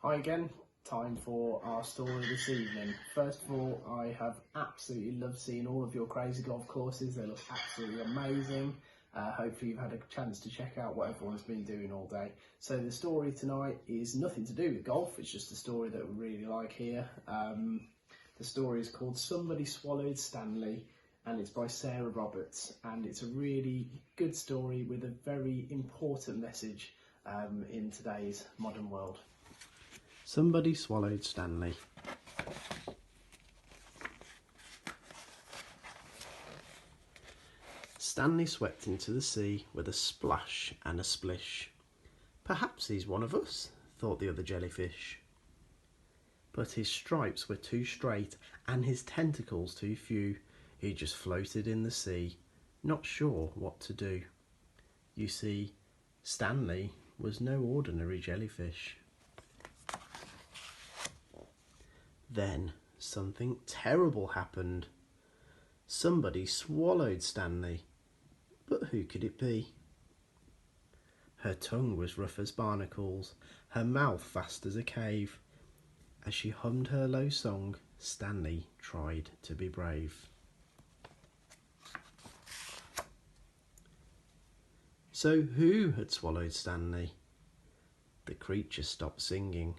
Hi again, time for our story this evening. First of all, I have absolutely loved seeing all of your crazy golf courses. They look absolutely amazing. Hopefully you've had a chance to check out what everyone's been doing all day. So the story tonight is nothing to do with golf, it's just a story that we really like here. The story is called Somebody Swallowed Stanley and it's by Sarah Roberts, and it's a really good story with a very important message in today's modern world. Somebody swallowed Stanley. Stanley swept into the sea with a splash and a splish. Perhaps he's one of us, thought the other jellyfish. But his stripes were too straight and his tentacles too few. He just floated in the sea, not sure what to do. You see, Stanley was no ordinary jellyfish. Then something terrible happened. Somebody swallowed Stanley, but who could it be? Her tongue was rough as barnacles, her mouth fast as a cave. As she hummed her low song, Stanley tried to be brave. So who had swallowed Stanley? The creature stopped singing.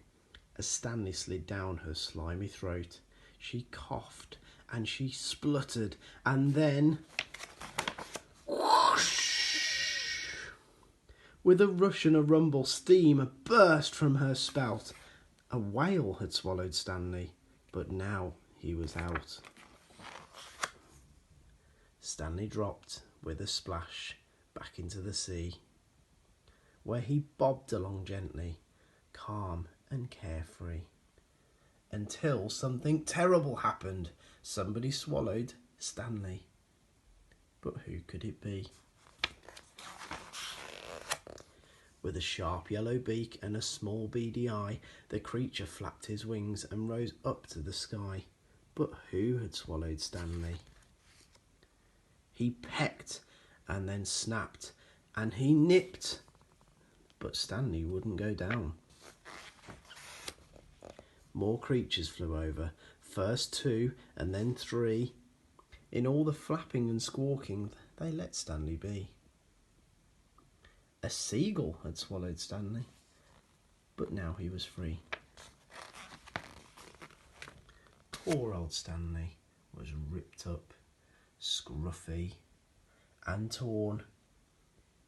As Stanley slid down her slimy throat, she coughed and she spluttered, and then whoosh! With a rush and a rumble, steam burst from her spout. A whale had swallowed Stanley, but now he was out. Stanley dropped with a splash back into the sea, where he bobbed along gently, calm and carefree, until something terrible happened. Somebody swallowed Stanley, but who could it be? With a sharp yellow beak and a small beady eye, the creature flapped his wings and rose up to the sky. But who had swallowed Stanley? He pecked and then snapped, and he nipped, but Stanley wouldn't go down. More creatures flew over, first 2 and then 3. In all the flapping and squawking, they let Stanley be. A seagull had swallowed Stanley, but now he was free. Poor old Stanley was ripped up, scruffy and torn.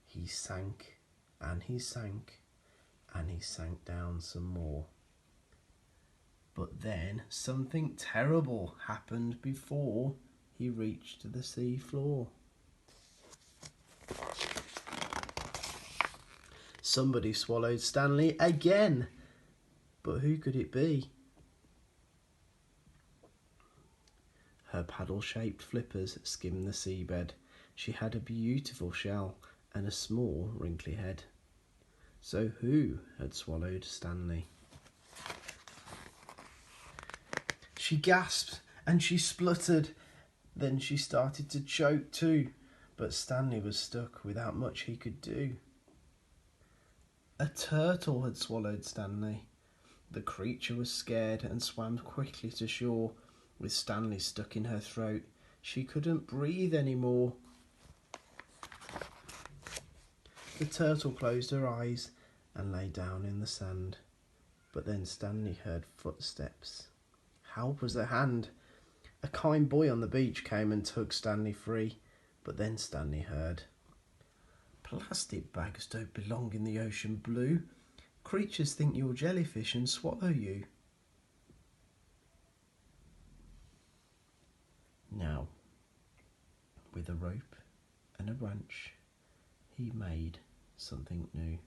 He sank and he sank and he sank down some more. But then something terrible happened before he reached the sea floor. Somebody swallowed Stanley again, but who could it be? Her paddle-shaped flippers skimmed the seabed. She had a beautiful shell and a small wrinkly head. So who had swallowed Stanley? She gasped and she spluttered. Then she started to choke too, but Stanley was stuck without much he could do. A turtle had swallowed Stanley. The creature was scared and swam quickly to shore. With Stanley stuck in her throat, she couldn't breathe anymore. The turtle closed her eyes and lay down in the sand. But then Stanley heard footsteps. Help was at hand. A kind boy on the beach came and took Stanley free. But then Stanley heard, "Plastic bags don't belong in the ocean blue. Creatures think you're jellyfish and swallow you." Now, with a rope and a branch, he made something new.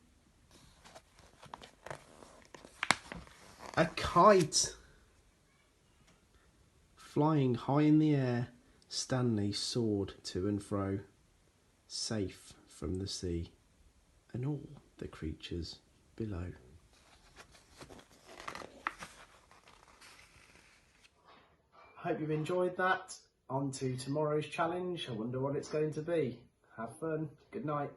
A kite! Flying high in the air, Stanley soared to and fro, safe from the sea and all the creatures below. Hope you've enjoyed that. On to tomorrow's challenge. I wonder what it's going to be. Have fun. Good night.